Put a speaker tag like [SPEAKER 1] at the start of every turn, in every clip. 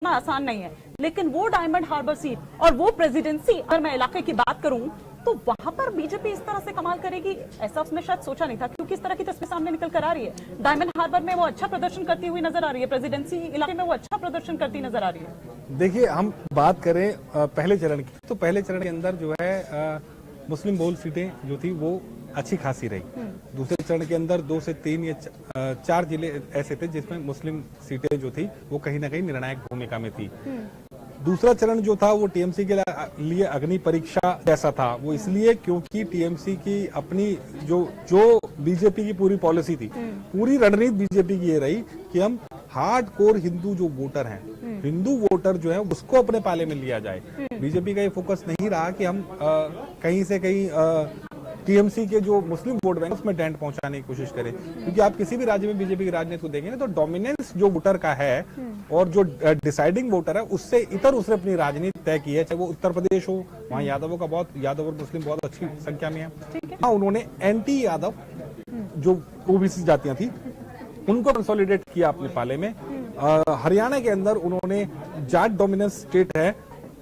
[SPEAKER 1] इतना आसान नहीं है, लेकिन वो डायमंड हार्बर सीट और वो प्रेसिडेंसी, अगर मैं इलाके की बात करूं तो वहां पर बीजेपी इस तरह से कमाल करेगी ऐसा उसने शायद सोचा नहीं था, क्योंकि इस तरह की तस्वीर सामने निकल कर आ रही है। डायमंड हार्बर में वो अच्छा प्रदर्शन करती हुई नजर आ रही है, प्रेसिडेंसी इलाके में वो अच्छा प्रदर्शन करती नजर आ रही है।
[SPEAKER 2] देखिए, हम बात करें पहले चरण की, तो पहले चरण के अंदर जो है मुस्लिम बहुल सीटें जो थी वो अच्छी खासी रही। दूसरे चरण के अंदर 2 से 3 या 4 जिले ऐसे थे जिसमें मुस्लिम सीटें जो थी वो कहीं ना कहीं निर्णायक भूमिका में थी। दूसरा चरण जो था वो टीएमसी के लिए अग्नि परीक्षा जैसा था। वो इसलिए क्योंकि टीएमसी की अपनी जो बीजेपी की पूरी पॉलिसी थी, पूरी रणनीति बीजेपी की ये रही कि हम हार्ड कोर हिंदू जो वोटर हैं, हिंदू वोटर जो है उसको अपने पाले में लिया जाए। बीजेपी का ये फोकस नहीं रहा कि हम कहीं से कहीं टीएमसी के जो मुस्लिम वोट बैंक उसमें डेंट पहुंचाने की कोशिश करें, क्योंकि आप किसी भी राज्य में बीजेपी की राजनीति को देखेंगे तो डोमिनेंस जो वोटर का है और जो डिसाइडिंग वोटर है उससे इतर उसने अपनी राजनीति तय की है। चाहे वो उत्तर प्रदेश हो, वहाँ यादवों का यादव और मुस्लिम बहुत अच्छी संख्या में है। हाँ, उन्होंने एंटी यादव जो ओबीसी जातियां थी उनको कंसोलिडेट किया अपने पाले में। हरियाणा के अंदर उन्होंने जाट डोमिनेंस स्टेट है,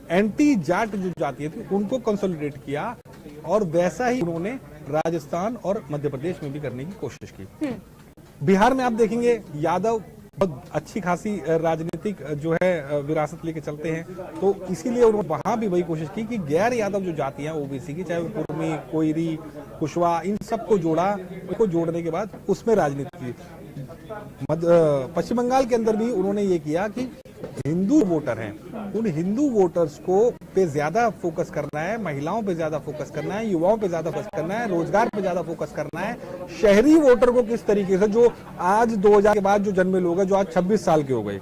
[SPEAKER 2] एंटी जाट जो जातियां थी उनको कंसोलिडेट किया, और वैसा ही उन्होंने राजस्थान और मध्य प्रदेश में भी करने की कोशिश की। बिहार में आप देखेंगे यादव बहुत अच्छी खासी राजनीतिक जो है विरासत लेके चलते हैं, तो इसीलिए उन्होंने वहां भी वही कोशिश की कि गैर यादव जो जातियां ओबीसी की, चाहे वो कुर्मी, कोयरी, कुशवा, इन सबको जोड़ा। उनको जोड़ने के बाद उसमें राजनीति की। पश्चिम बंगाल के अंदर भी उन्होंने ये किया कि हिंदू वोटर हैं, उन हिंदू वोटर्स को पे ज्यादा फोकस करना है, महिलाओं पे ज्यादा फोकस करना है, युवाओं पे ज्यादा फोकस करना है, रोजगार पे ज्यादा फोकस करना है। शहरी वोटर को किस तरीके से, जो आज 2000 के बाद जो जन्मे लोग हैं, जो आज 26 साल के हो गए,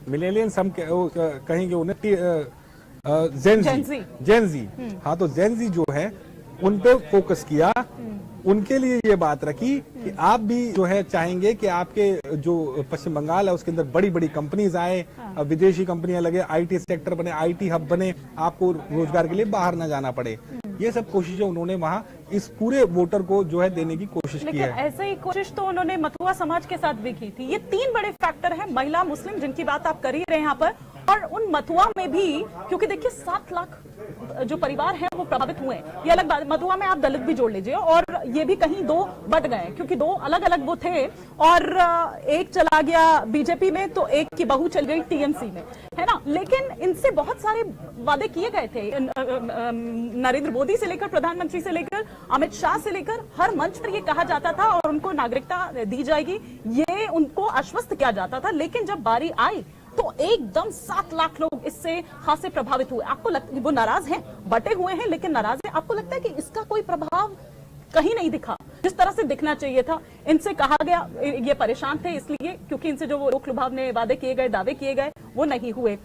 [SPEAKER 2] मिलेनियंस हम कहेंगे उन्हें, जेनजी, हाँ, तो जेनजी जो है उन पे फोकस किया। उनके लिए ये बात रखी कि आप भी जो है चाहेंगे कि आपके जो पश्चिम बंगाल है उसके अंदर बड़ी बड़ी कंपनीज आए, विदेशी कंपनियां लगे, आईटी सेक्टर बने, आईटी हब बने, आपको रोजगार के लिए बाहर ना जाना पड़े। ये सब कोशिशें उन्होंने वहां इस पूरे वोटर को जो है देने की कोशिश की है।
[SPEAKER 1] ऐसे ही कोशिश तो उन्होंने मथुआ समाज के साथ भी की थी। ये 3 बड़े फैक्टर हैं, महिला, मुस्लिम, जिनकी बात आप कर ही रहे हैं यहाँ पर, और उन मथुआ में भी, क्योंकि देखिए 7 लाख जो परिवार हैं वो प्रभावित हुए हैं। ये अलग बात, मथुआ में आप दलित भी जोड़ लीजिए, और ये भी कहीं 2 बट गए, क्योंकि 2 अलग अलग वो थे, और एक चला गया बीजेपी में तो एक की बहू चल गई टीएमसी में, है ना। लेकिन इनसे बहुत सारे वादे किए गए थे, नरेंद्र मोदी से लेकर, प्रधानमंत्री से लेकर, अमित शाह से लेकर, हर मंच पर ये कहा जाता था और उनको नागरिकता दी जाएगी, ये उनको आश्वस्त किया जाता था। लेकिन जब बारी आई तो एकदम 7 लाख लोग इससे खासे प्रभावित हुए। आपको लगता है वो नाराज हैं, बटे हुए हैं, लेकिन नाराज हैं? आपको लगता है कि इसका कोई प्रभाव कहीं नहीं दिखा जिस तरह से दिखना चाहिए था? इनसे कहा गया, ये परेशान थे इसलिए क्योंकि इनसे जो वो रोक लुभावने वादे किए गए, दावे किए गए, वो नहीं हुए।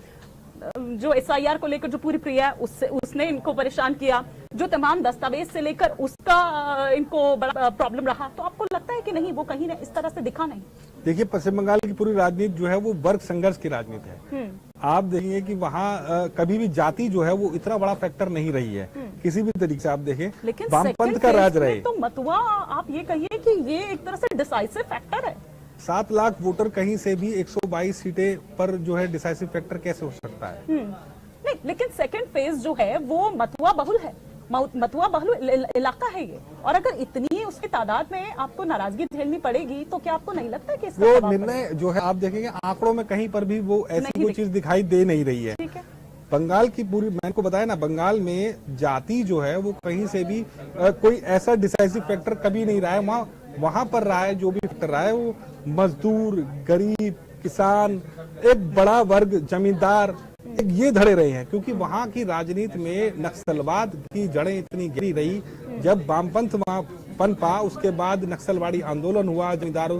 [SPEAKER 1] जो एसआईआर को लेकर जो पूरी प्रक्रिया उसने इनको परेशान किया, जो तमाम दस्तावेज से लेकर उसका इनको बड़ा प्रॉब्लम रहा। तो आपको लगता है कि नहीं, वो कहीं इस तरह से दिखा नहीं?
[SPEAKER 2] देखिए, पश्चिम बंगाल की पूरी राजनीति जो है वो वर्ग संघर्ष की राजनीति है। आप देखेंगे कि वहाँ कभी भी जाति जो है वो इतना बड़ा फैक्टर नहीं रही है किसी भी तरीके से। आप देखें,
[SPEAKER 1] लेकिन
[SPEAKER 2] वामपंथ का राज रहे,
[SPEAKER 1] तो मथुआ आप ये कहिए कि ये एक तरह से डिसाइसिव फैक्टर है।
[SPEAKER 2] 7 लाख वोटर कहीं से भी 122 सीटें पर जो है डिसाइसिव फैक्टर कैसे हो सकता है?
[SPEAKER 1] नहीं, लेकिन सेकंड फेज जो है वो मथुआ बहुल है, मथुआ बहुल इलाका है ये, और अगर इतनी उसकी तादाद में आपको नाराजगी झेलनी पड़ेगी तो क्या आपको नहीं लगता कि
[SPEAKER 2] वो निर्णय जो है, आप देखेंगे आंकड़ों में कहीं पर भी वो ऐसी कोई चीज दिखाई दे नहीं रही है।
[SPEAKER 1] ठीक है,
[SPEAKER 2] बंगाल की पूरी, मैंने को बताया ना, बंगाल में जाति जो है वो कहीं से भी कोई ऐसा डिसाइसिव फैक्टर कभी नहीं रहा है। वहां पर रहा है, जो भी फैक्टर रहा है वो मजदूर, गरीब, किसान, एक बड़ा वर्ग, जमींदार, ये धड़े रहे हैं। क्योंकि वहां की राजनीति में नक्सलवाद की जड़ें इतनी गहरी रही। जब वामपंथ वहां पनपा, उसके बाद नक्सलवाड़ी आंदोलन हुआ, जमींदारों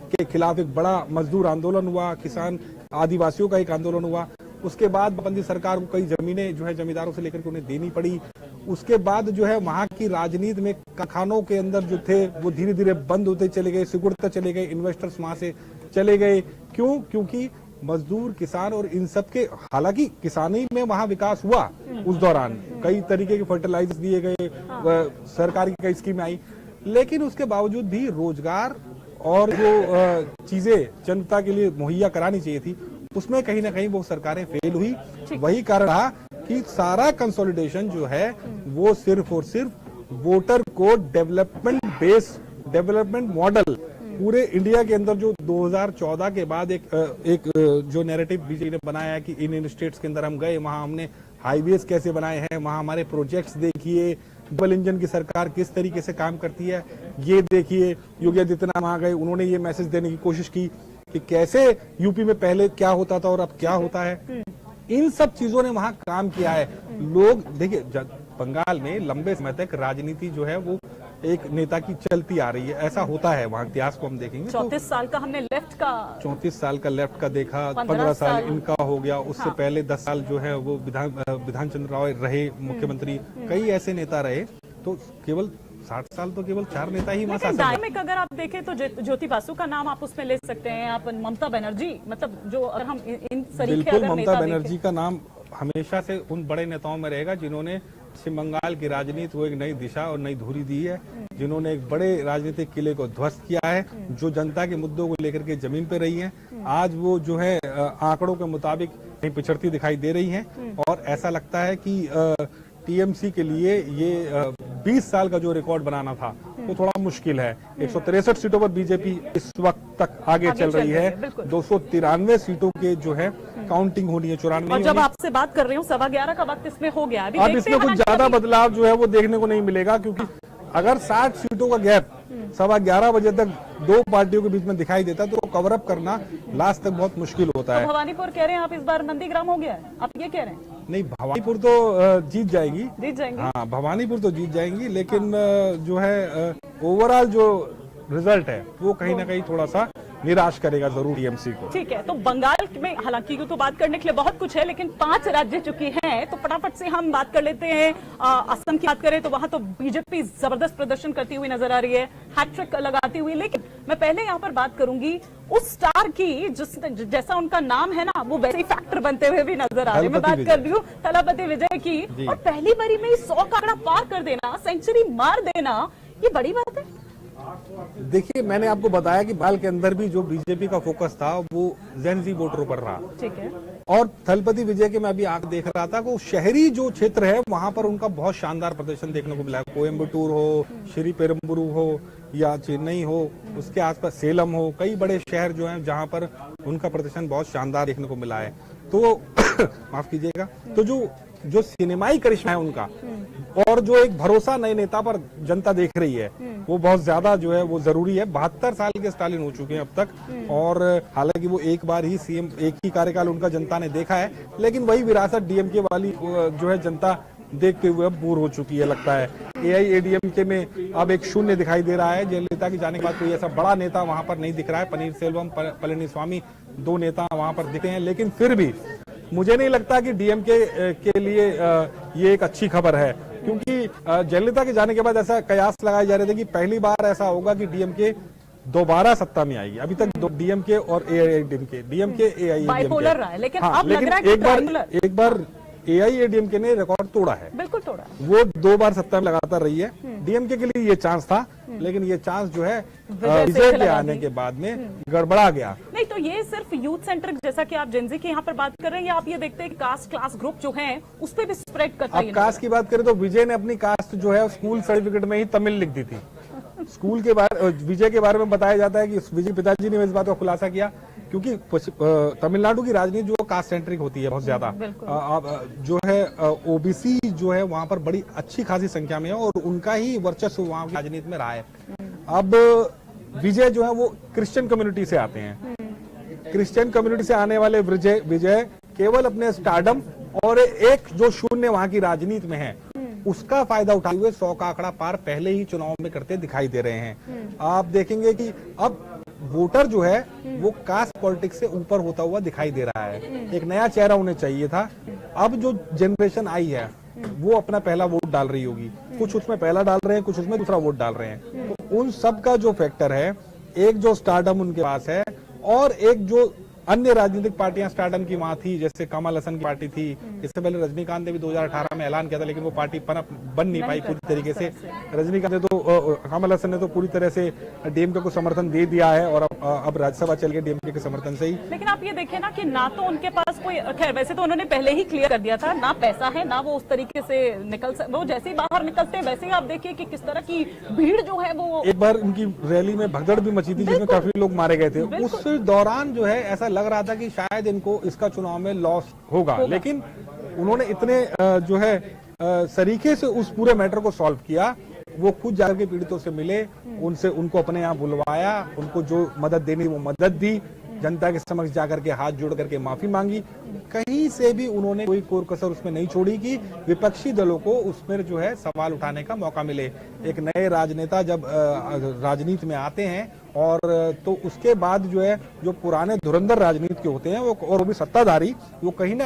[SPEAKER 2] के खिलाफ एक बड़ा मजदूर आंदोलन हुआ, किसान आदिवासियों का एक आंदोलन हुआ। उसके बाद वामपंथी सरकार को कई जमीनें जो है जमींदारों से लेकर के उन्हें देनी पड़ी। उसके बाद जो है वहां की राजनीति में कारखानों के अंदर जो थे वो धीरे धीरे बंद होते चले गए, सिकुड़ते चले गए, इन्वेस्टर्स वहां से चले गए। क्यों? क्योंकि मजदूर, किसान और इन सब के, हालांकि किसानी में वहां विकास हुआ उस दौरान, कई तरीके के फर्टिलाइजर्स दिए गए, सरकार की कई स्कीमें आई, लेकिन उसके बावजूद भी रोजगार और जो चीजें जनता के लिए मुहैया करानी चाहिए थी उसमें कहीं ना कहीं वो सरकारें फेल हुई। वही कारण रहा कि सारा कंसोलिडेशन जो है वो सिर्फ और सिर्फ वोटर को डेवलपमेंट मॉडल पूरे इंडिया के अंदर जो 2014 के बाद एक जो नैरेटिव बीजेपी ने बनाया है कि इन स्टेट्स के अंदर हम गए, वहां हमने हाईवेज कैसे बनाए हैं, वहां हमारे प्रोजेक्ट्स देखिए, डबल इंजन की सरकार किस तरीके से काम करती है ये देखिए। योगी आदित्यनाथ वहां गए, उन्होंने ये मैसेज देने की कोशिश की कि कैसे यूपी में पहले क्या होता था और अब क्या होता है। इन सब चीजों ने वहां काम किया है। लोग देखिए, बंगाल में लंबे समय तक राजनीति जो है वो एक नेता की चलती आ रही है, ऐसा होता है वहाँ इतिहास को हम देखेंगे।
[SPEAKER 1] 34 साल का हमने लेफ्ट का
[SPEAKER 2] 34 साल का लेफ्ट का देखा, 15 साल इनका हो गया, उससे पहले 10 साल जो है वो विधान चंद्र राय रहे मुख्यमंत्री, कई ऐसे नेता रहे। तो केवल 60 साल तो केवल 4 नेता ही वहाँ शासन।
[SPEAKER 1] डायनामिक अगर आप देखें तो ज्योति बासु का नाम आप उसमें ले सकते हैं, आप ममता बनर्जी, मतलब जो अगर हम इन सरीखे
[SPEAKER 2] बिल्कुल ममता बनर्जी का नाम हमेशा से उन बड़े नेताओं में रहेगा जिन्होंने पश्चिम बंगाल की राजनीति को एक नई दिशा और नई धुरी दी है, जिन्होंने एक बड़े राजनीतिक किले को ध्वस्त किया है, जो जनता के मुद्दों को लेकर के जमीन पे रही हैं। आज वो जो है आंकड़ों के मुताबिक कहीं पिछड़ती दिखाई दे रही हैं और ऐसा लगता है कि टीएमसी के लिए ये 20 साल का जो रिकॉर्ड बनाना था वो थोड़ा मुश्किल है। 163 सीटों पर बीजेपी इस वक्त तक आगे चल रही है। 293 सीटों के जो है काउंटिंग होनी है, 94।
[SPEAKER 1] और जब आपसे बात कर रही हूँ 11:15 का वक्त इसमें हो गया।
[SPEAKER 2] अब इसमें कुछ ज्यादा बदलाव जो है वो देखने को नहीं मिलेगा, क्योंकि अगर 60 सीटों का गैप 11:15 बजे तक दो पार्टियों के बीच में दिखाई देता तो कवर अप करना लास्ट तक बहुत मुश्किल होता है।
[SPEAKER 1] तो भवानीपुर कह रहे हैं आप इस बार नंदीग्राम हो गया है, आप ये कह रहे हैं?
[SPEAKER 2] नहीं, भवानीपुर तो जीत जाएंगी, हाँ भवानीपुर तो जीत जाएंगी, लेकिन जो है ओवरऑल जो रिजल्ट है वो कहीं ना कहीं थोड़ा सा निराश करेगा जरूर टीएमसी को।
[SPEAKER 1] ठीक है, तो बंगाल में हालांकि तो बात करने के लिए बहुत कुछ है, लेकिन 5 राज्य चुकी हैं, तो फटाफट से हम बात कर लेते हैं। असम की बात करें तो वहां तो बीजेपी जबरदस्त प्रदर्शन करती हुई नजर आ रही है, हैट्रिक लगाती हुई। लेकिन मैं पहले यहाँ पर बात करूंगी उस स्टार की जैसा उनका नाम है ना, वो वैसे ही फैक्टर बनते हुए भी नजर आ रहे हैं। मैं बात कर रही हूँ थलपति विजय की, और पहली बारी में 100 का आंकड़ा पार कर देना, सेंचुरी मार देना, ये बड़ी बात है।
[SPEAKER 2] देखिए, मैंने आपको बताया कि बाल के अंदर भी जो बीजेपी का फोकस था वो जेन ज़ी वोटरों पर रहा।
[SPEAKER 1] ठीक है।
[SPEAKER 2] और थलपति विजय के मैं अभी आंख देख रहा था कि शहरी जो क्षेत्र है वहां पर उनका बहुत शानदार प्रदर्शन देखने को मिला है। कोयम्बटूर हो, श्री पेरुम्बुरू हो या चेन्नई हो, उसके आसपास सेलम हो, कई बड़े शहर जो हैं जहां पर उनका प्रदर्शन बहुत शानदार देखने को मिला है। तो माफ कीजिएगा, तो जो सिनेमाई करिश्मा है उनका और जो एक भरोसा नए नेता पर जनता देख रही है वो बहुत ज्यादा जो है वो जरूरी है। 72 साल के स्टालिन हो चुके हैं अब तक, और हालांकि वो एक बार ही सीएम, एक ही कार्यकाल उनका जनता ने देखा है, लेकिन वही विरासत डीएमके वाली जो है जनता देखते हुए अब बोर हो चुकी है लगता है। एआईएडीएमके में अब एक शून्य दिखाई दे रहा है। जयललिता के जाने के बाद कोई ऐसा बड़ा नेता वहां पर नहीं दिख रहा है। पनीर सेल्वम, पलनीस्वामी 2 नेता वहां पर दिखे हैं, लेकिन फिर भी मुझे नहीं लगता कि डीएमके के लिए ये एक अच्छी खबर है, क्योंकि जयललिता के जाने के बाद ऐसा कयास लगाए जा रहे थे कि पहली बार ऐसा होगा कि डीएमके दोबारा सत्ता में आएगी। अभी तक डीएमके और एआईएडीएमके, डीएमके एआईएडीएमके
[SPEAKER 1] बाइपोलर रहा है, लेकिन
[SPEAKER 2] हाँ,
[SPEAKER 1] अब लग रहा है कि
[SPEAKER 2] एक बार एआईएडीएमके ने रिकॉर्ड तोड़ा है,
[SPEAKER 1] बिल्कुल तोड़ा।
[SPEAKER 2] वो 2 बार सत्ता में लगातार रही है। डीएमके के लिए ये चांस था, लेकिन ये चांस जो है विजय के आने के बाद में गड़बड़ा गया।
[SPEAKER 1] नहीं तो ये सिर्फ यूथ सेंटर, जैसा कि आप जेनजी की यहाँ पर बात कर रहे हैं, या आप ये देखते हैं कास्ट क्लास ग्रुप जो है उस पर भी स्प्रेड करता है।
[SPEAKER 2] अब कास्ट की बात करें तो विजय ने अपनी कास्ट जो है स्कूल सर्टिफिकेट में ही तमिल लिख दी थी। स्कूल के बारे विजय के बारे में बताया जाता है कि विजय पिताजी ने इस बात का खुलासा किया, क्योंकि तमिलनाडु की राजनीति जो कास्ट सेंट्रिक होती है बहुत ज्यादा, जो है ओबीसी जो है वहां पर बड़ी अच्छी खासी संख्या में है और उनका ही वर्चस्व वहां की राजनीति में रहा है। अब विजय जो है वो क्रिश्चियन कम्युनिटी से आते हैं। क्रिश्चियन कम्युनिटी से आने वाले विजय केवल अपने स्टारडम और एक जो शून्य वहां की राजनीति में है उसका फायदा उठाते हुए 100 का आंकड़ा पार पहले ही चुनाव में करते दिखाई दे रहे हैं। आप देखेंगे कि अब वोटर जो है वो कास्ट पॉलिटिक्स से ऊपर होता हुआ दिखाई दे रहा है। एक नया चेहरा उन्हें चाहिए था। अब जो जनरेशन आई है वो अपना पहला वोट डाल रही होगी, कुछ उसमें पहला डाल रहे हैं, कुछ उसमें दूसरा वोट डाल रहे हैं। तो उन सब का जो फैक्टर है, एक जो स्टारडम उनके पास है और एक जो अन्य राजनीतिक पार्टियां स्टार्टअप की वहां थी, जैसे कमल हसन की पार्टी थी। इससे पहले रजनीकांत ने भी 2018 में ऐलान किया था, लेकिन वो पार्टी बन नहीं पाई पूरी तरीके से। रजनीकांत ने तो कमल हसन ने तो पूरी तरह से डीएमके को समर्थन दे दिया है और अब राज्यसभा चल गए डीएमके के समर्थन से ही।
[SPEAKER 1] लेकिन आप ये देखिए ना कि ना तो उनके पास कोई, खैर वैसे तो उन्होंने पहले ही क्लियर कर दिया था, ना पैसा है ना वो उस तरीके से वो जैसे ही बाहर निकलते हैं वैसे ही आप देखिए कि किस तरह की भीड़ जो है वो।
[SPEAKER 2] एक बार उनकी रैली में भगदड़ भी मची थी जिसमें काफी लोग मारे गए थे। उस दौरान जो है ऐसा लग रहा था कि शायद इनको इसका चुनाव में लॉस होगा, लेकिन उन्होंने इतने जो है सरीखे से उस पूरे मैटर को सॉल्व किया। वो खुद जाकर के पीड़ितों से मिले, उनको अपने यहाँ बुलवाया, उनको जो मदद देनी वो मदद दी, जनता के समक्ष जाकर के हाथ जोड़ करके माफी मांगी। कहीं से भी उन्होंने कोई कोर कसर उसमें नहीं छोड़ी कि विपक्षी दलों को उसमें जो है सवाल उठाने का मौका मिले। एक नए राजनेता जब राजनीति में आते हैं और तो उसके बाद जो है जो पुराने धुरंधर राजनीति के होते हैं वो और भी सत्ताधारी, वो कहीं ना